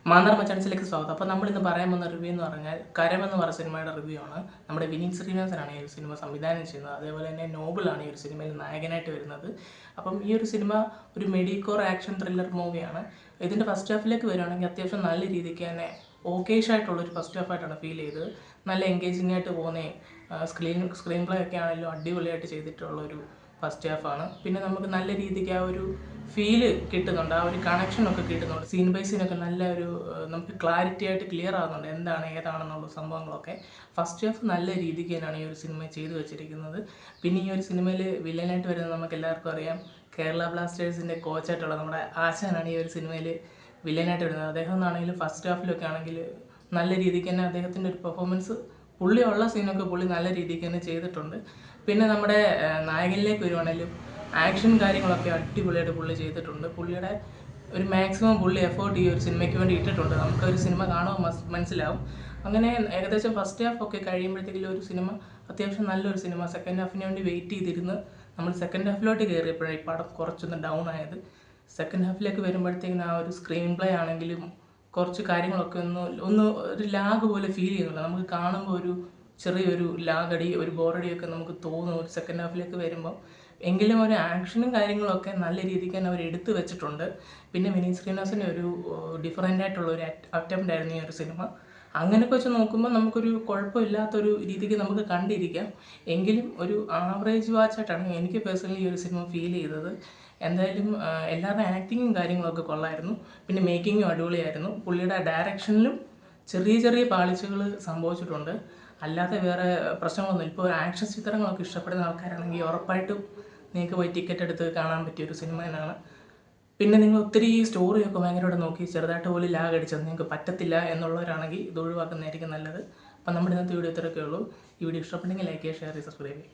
മാന്നാർ മച്ചാൻസിലേക്ക് സ്വാഗതം. അപ്പോൾ നമ്മളിന്ന് പറയാൻ പോകുന്ന റിവ്യൂ എന്ന് പറഞ്ഞാൽ കരം എന്ന് പറഞ്ഞ സിനിമയുടെ റിവ്യൂ ആണ്. നമ്മുടെ വിനീത് ശ്രീനിവാസനാണ് ഈ ഒരു സിനിമ സംവിധാനം ചെയ്യുന്നത്. അതേപോലെ തന്നെ നോബിളാണ് ഈ ഒരു സിനിമയിൽ നായകനായിട്ട് വരുന്നത്. അപ്പം ഈ ഒരു സിനിമ ഒരു മെഡിക്കോർ ആക്ഷൻ ത്രില്ലർ മൂവിയാണ്. ഇതിൻ്റെ ഫസ്റ്റ് ഹാഫിലേക്ക് വരുവാണെങ്കിൽ അത്യാവശ്യം നല്ല രീതിക്ക് തന്നെ ഓക്കേഷ് ആയിട്ടുള്ളൊരു ഫസ്റ്റ് ഹാഫായിട്ടാണ് ഫീൽ ചെയ്തത്. നല്ല എൻഗേജിങ് ആയിട്ട് പോകുന്ന സ്ക്രീൻ പ്ലേ ഒക്കെ ആണെങ്കിലും അടിപൊളിയായിട്ട് ചെയ്തിട്ടുള്ളൊരു ഫസ്റ്റ് ഹാഫാണ്. പിന്നെ നമുക്ക് നല്ല രീതിക്ക് ആ ഒരു ഫീല് കിട്ടുന്നുണ്ട്, ആ ഒരു കണക്ഷനൊക്കെ കിട്ടുന്നുണ്ട്. സീൻ ബൈ സീനൊക്കെ നല്ല ഒരു നമുക്ക് ക്ലാരിറ്റി ആയിട്ട് ക്ലിയർ ആകുന്നുണ്ട് എന്താണ് ഏതാണെന്നുള്ള സംഭവങ്ങളൊക്കെ. ഫസ്റ്റ് ഹാഫ് നല്ല രീതിക്ക് തന്നെയാണ് ഈ ഒരു സിനിമ ചെയ്തു വെച്ചിരിക്കുന്നത്. പിന്നെ ഈ ഒരു സിനിമയിൽ വില്ലനായിട്ട് വരുന്നത് നമുക്ക് എല്ലാവർക്കും അറിയാം, കേരള ബ്ലാസ്റ്റേഴ്സിൻ്റെ കോച്ചായിട്ടുള്ള നമ്മുടെ ആശാനാണ് ഈ ഒരു സിനിമയിൽ വില്ലനായിട്ട് വരുന്നത്. അദ്ദേഹം എന്നാണെങ്കിലും ഫസ്റ്റ് ഹാഫിലൊക്കെ ആണെങ്കിൽ നല്ല രീതിക്ക് തന്നെ അദ്ദേഹത്തിൻ്റെ ഒരു പെർഫോമൻസ്, പുള്ളി ഉള്ള സീനൊക്കെ പുള്ളി നല്ല രീതിക്ക് തന്നെ ചെയ്തിട്ടുണ്ട്. പിന്നെ നമ്മുടെ നായകനിലേക്ക് വരുവാണെങ്കിലും ആക്ഷൻ കാര്യങ്ങളൊക്കെ അടിപൊളിയായിട്ട് പുള്ളി ചെയ്തിട്ടുണ്ട്. പുള്ളിയുടെ ഒരു മാക്സിമം പുള്ളി എഫേർട്ട് ഈ ഒരു സിനിമയ്ക്ക് വേണ്ടി ഇട്ടിട്ടുണ്ട്. നമുക്കൊരു സിനിമ കാണുമ്പോൾ മനസ്സിലാവും. അങ്ങനെ ഏകദേശം ഫസ്റ്റ് ഹാഫ് ഒക്കെ കഴിയുമ്പോഴത്തേക്കും ഒരു സിനിമ അത്യാവശ്യം നല്ലൊരു സിനിമ. സെക്കൻഡ് ഹാഫിന് വേണ്ടി വെയിറ്റ് ചെയ്തിരുന്ന് നമ്മൾ സെക്കൻഡ് ഹാഫിലോട്ട് കയറിയപ്പോഴാണ് ഈ പടം കുറച്ചൊന്ന് ഡൗൺ ആയത്. സെക്കൻഡ് ഹാഫിലേക്ക് വരുമ്പോഴത്തേക്കും ആ ഒരു സ്ക്രീൻ പ്ലേ ആണെങ്കിലും കുറച്ച് കാര്യങ്ങളൊക്കെ ഒന്ന് ഒരു ലാഗ് പോലെ ഫീൽ ചെയ്യുന്നുണ്ട്. നമുക്ക് കാണുമ്പോൾ ഒരു ചെറിയൊരു ലാഗടി, ഒരു ബോറടിയൊക്കെ നമുക്ക് തോന്നും ഒരു സെക്കൻഡ് ഹാഫിലേക്ക് വരുമ്പോൾ. എങ്കിലും ഒരു ആക്ഷനും കാര്യങ്ങളൊക്കെ നല്ല രീതിക്ക് തന്നെ അവർ എടുത്തു വെച്ചിട്ടുണ്ട്. പിന്നെ വിനീത് ശ്രീനിവാസൻ്റെ ഒരു ഡിഫറൻ്റ് ആയിട്ടുള്ള ഒരു അറ്റംപ്റ്റ് ആയിരുന്നു ഈ ഒരു സിനിമ. അങ്ങനെയൊക്കെ വെച്ച് നോക്കുമ്പോൾ നമുക്കൊരു കുഴപ്പമില്ലാത്തൊരു രീതിക്ക് നമുക്ക് കണ്ടിരിക്കാം. എങ്കിലും ഒരു ആവറേജ് വാച്ചായിട്ടാണ് എനിക്ക് പേഴ്സണലി ഈ ഒരു സിനിമ ഫീൽ ചെയ്തത്. എന്തായാലും എല്ലാവരുടെ ആക്ടിങ്ങും കാര്യങ്ങളൊക്കെ കൊള്ളായിരുന്നു. പിന്നെ മേക്കിങ്ങും അടിപൊളിയായിരുന്നു. പുള്ളിയുടെ ഡയറക്ഷനിലും ചെറിയ ചെറിയ പാളിച്ചകൾ സംഭവിച്ചിട്ടുണ്ട്, അല്ലാതെ വേറെ പ്രശ്നങ്ങളൊന്നും. ഇപ്പോൾ ആക്ഷൻ ചിത്രങ്ങളൊക്കെ ഇഷ്ടപ്പെടുന്ന ആൾക്കാരാണെങ്കിൽ ഉറപ്പായിട്ടും നിങ്ങൾക്ക് പോയി ടിക്കറ്റ് എടുത്ത് കാണാൻ പറ്റിയൊരു സിനിമ തന്നെയാണ്. പിന്നെ നിങ്ങൾ ഒത്തിരി സ്റ്റോറിയൊക്കെ ഭയങ്കരമായിട്ട് നോക്കി ചെറുതായിട്ട് പോലും ലാഗ് അടിച്ചത് നിങ്ങൾക്ക് പറ്റത്തില്ല എന്നുള്ളവരാണെങ്കിൽ ഇത് ഒഴിവാക്കുന്നതായിരിക്കും നല്ലത്. അപ്പം നമ്മുടെ ഇന്നത്തെ വീഡിയോ ഇത്രയൊക്കെ ഉള്ളൂ. ഈ വീഡിയോ ഇഷ്ടപ്പെട്ടെങ്കിൽ ലൈക്ക് ചെയ്യുക, ഷെയർ ചെയ്യുക, സബ്സ്ക്രൈബ് ചെയ്യുക.